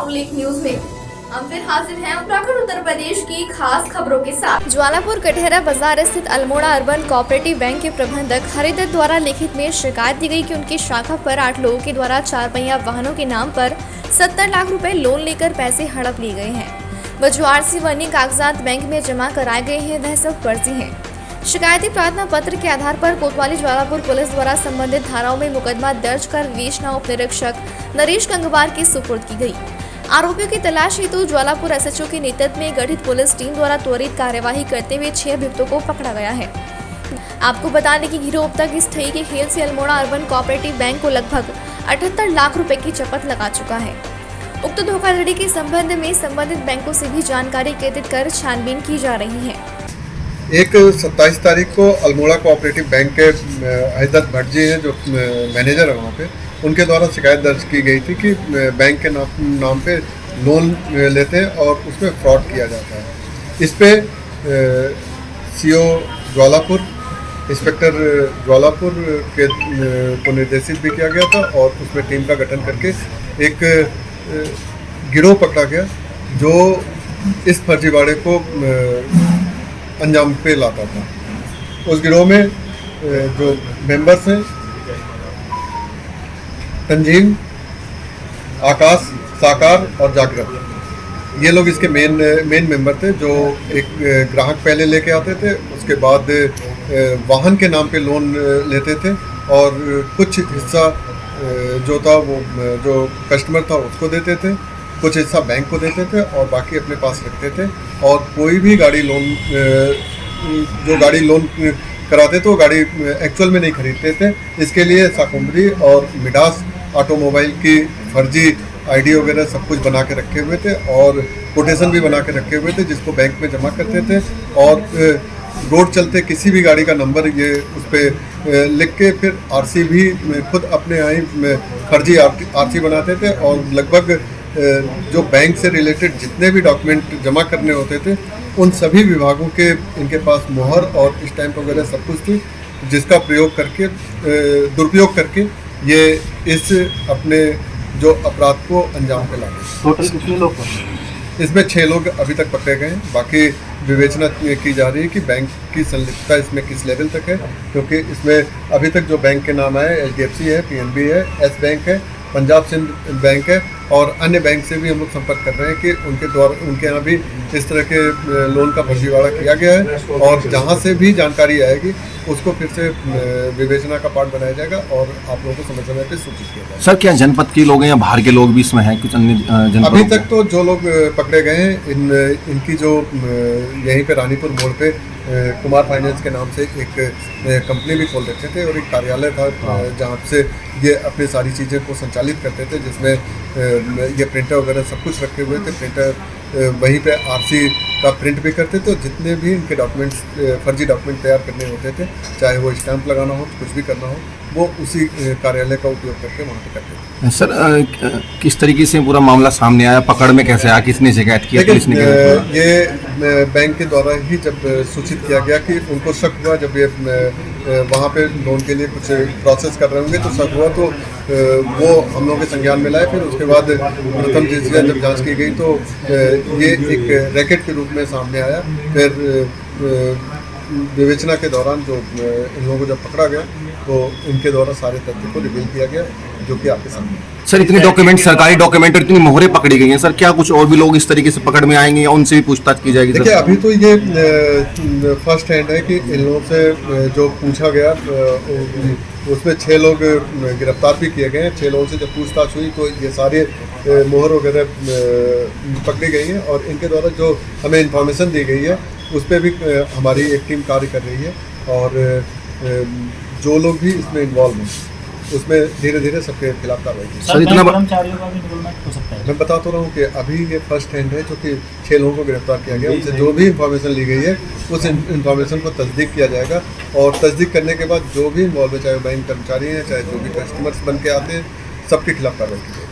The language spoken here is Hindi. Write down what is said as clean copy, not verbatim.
उल्लेख न्यूज में हम फिर हाजिर हैं उत्तराखंड उत्तर प्रदेश की खास खबरों के साथ। ज्वालापुर कटहरा बाजार स्थित अल्मोड़ा अर्बन कोऑपरेटिव बैंक के प्रबंधक हरिदत्त द्वारा लिखित में शिकायत दी गई कि उनकी शाखा पर 8 लोगों के द्वारा 4 पहिया वाहनों के नाम पर 70 लाख रुपए लोन लेकर पैसे हड़प लिए गए हैं। वह जो आरसी व अन्य कागजात बैंक में जमा कराए गए हैं वह सब फर्जी हैं। शिकायती प्रार्थना पत्र के आधार पर कोतवाली ज्वालापुर पुलिस द्वारा संबंधित धाराओं में मुकदमा दर्ज कर विवेचना उप निरीक्षक नरेश गंगवार की सुपुर्द की गई। आरोपियों की तलाश हेतु ज्वालापुर एसएचओ के नेतृत्व में गठित पुलिस टीम द्वारा त्वरित कार्यवाही करते हुए 6 अभियुक्तों को पकड़ा गया है। आपको बता दें कि गिरोह अब तक इस ठगी के खेल से अल्मोड़ा अर्बन कोऑपरेटिव बैंक को लगभग 78 लाख रुपए की चपत लगा चुका है। उक्त धोखाधड़ी के संबंध में संबंधित बैंकों से भी जानकारी एकत्रित कर छानबीन की जा रही है। एक 27 तारीख को अल्मोड़ा कोऑपरेटिव बैंक के हरिदत्त भट्ट जी हैं जो मैनेजर है वहाँ पे, उनके द्वारा शिकायत दर्ज की गई थी कि बैंक के नाम पे लोन लेते हैं और उसमें फ्रॉड किया जाता है। इस पे सीओ ज्वालापुर, इंस्पेक्टर ज्वालापुर के को निर्देशित भी किया गया था और उसमें टीम का गठन करके एक गिरोह पकड़ा गया जो इस फर्जीवाड़े को अंजाम पे लाता था। उस गिरोह में जो मेंबर्स हैं तंजीम, आकाश, साकार और जागृत, ये लोग इसके मेन मेंबर थे। जो एक ग्राहक पहले लेके आते थे, उसके बाद वाहन के नाम पे लोन लेते थे और कुछ हिस्सा जो था वो जो कस्टमर था उसको देते थे, कुछ हिस्सा बैंक को देते थे और बाकी अपने पास रखते थे। और कोई भी गाड़ी लोन जो गाड़ी लोन कराते थे वो गाड़ी एक्चुअल में नहीं खरीदते थे। इसके लिए साकुम्बरी और मिडास ऑटोमोबाइल की फर्जी आईडी वगैरह सब कुछ बना के रखे हुए थे और कोटेशन भी बना के रखे हुए थे जिसको बैंक में जमा करते थे और रोड चलते किसी भी गाड़ी का नंबर ये उस पर लिख के फिर आरसी भी खुद अपने यहाँ ही फर्जी आरसी बनाते थे और लगभग जो बैंक से रिलेटेड जितने भी डॉक्यूमेंट जमा करने होते थे उन सभी विभागों के इनके पास मोहर और स्टैंप वगैरह सब कुछ थी, जिसका प्रयोग करके दुरुपयोग करके ये इस अपने जो अपराध को अंजाम पे ला गए। टोटल कितने लोग इसमें 6 लोग अभी तक पकड़े गए हैं। बाकी विवेचना की जा रही है कि बैंक की संलिप्तता इसमें किस लेवल तक है, क्योंकि इसमें अभी तक जो बैंक के नाम आए HDFC है, PNB है, एस बैंक है, पंजाब सिंध बैंक है और अन्य बैंक से भी हम लोग संपर्क कर रहे हैं कि उनके यहाँ भी इस तरह के लोन का फर्जीवाड़ा किया गया है और जहाँ से भी जानकारी आएगी उसको फिर से विवेचना का पार्ट बनाया जाएगा और आप लोगों को समय समय पर सूचित किया जाएगा। सर, क्या जनपद के लोग हैं या बाहर के लोग भी इसमें हैं? कुछ अन्य जनपद अभी तक तो जो लोग पकड़े गए हैं इनकी जो यहीं पे रानीपुर मोड़ पे कुमार फाइनेंस के नाम से एक कंपनी भी खोल रखे थे और एक कार्यालय था जहाँ से ये अपनी सारी चीज़ें को संचालित करते थे, जिसमें ये प्रिंटर वगैरह सब कुछ रखे हुए थे। प्रिंटर वहीं पे आरसी का प्रिंट भी करते थे। जितने भी इनके डॉक्यूमेंट्स फर्जी डॉक्यूमेंट तैयार करने होते थे, चाहे वो स्टैंप लगाना हो, कुछ भी करना हो, वो उसी कार्यालय का उपयोग करके वहाँ पे करते थे। सर, किस तरीके से पूरा मामला सामने आया? पकड़ में कैसे आया? किसने शिकायत की? ये बैंक के द्वारा ही जब सूचित किया गया कि उनको शक हुआ, जब ये वहाँ पे लोन के लिए कुछ प्रोसेस कर रहे होंगे तो शक हुआ, तो वो हम लोगों के संज्ञान में लाए। फिर उसके बाद प्रथम दृष्टया जब जांच की गई तो ये एक रैकेट के रूप में सामने आया। फिर विवेचना के दौरान जो इन लोगों को जब पकड़ा गया तो इनके द्वारा सारे तथ्य को रिवील किया गया, जो कि आपके सामने। सर, इतने डॉक्यूमेंट, सरकारी डॉक्यूमेंट और इतनी मोहरें पकड़ी गई हैं सर, क्या कुछ और भी लोग इस तरीके से पकड़ में आएंगे या उनसे भी पूछताछ की जाएगी? देखिए, अभी तो ये फर्स्ट हैंड है कि इन लोगों से जो पूछा गया उसमें 6 लोग गिरफ्तार भी किए गए हैं। 6 लोगों से जब पूछताछ हुई तो ये सारे मोहर वगैरह पकड़ी गई हैं और इनके द्वारा जो हमें इंफॉर्मेशन दी गई है उस पर भी हमारी एक टीम कार्य कर रही है और जो लोग भी इसमें इन्वॉल्व हैं उसमें धीरे धीरे सबके खिलाफ कार्रवाई की। सर, इतना कर्मचारियों का भी इन्वॉल्वमेंट हो सकता है? मैं बता तो रहा हूँ कि अभी ये फर्स्ट हैंड है, जो कि 6 लोगों को गिरफ्तार किया गया। उनसे जो भी इंफॉर्मेशन ली गई है उस इंफॉर्मेशन को तस्दीक किया जाएगा और तस्दीक करने के बाद जो भी इन्वॉल्व है, चाहे बैंक कर्मचारी हैं, चाहे जो भी कस्टमर्स बन के आते हैं, सबके खिलाफ कार्रवाई की जाएगी।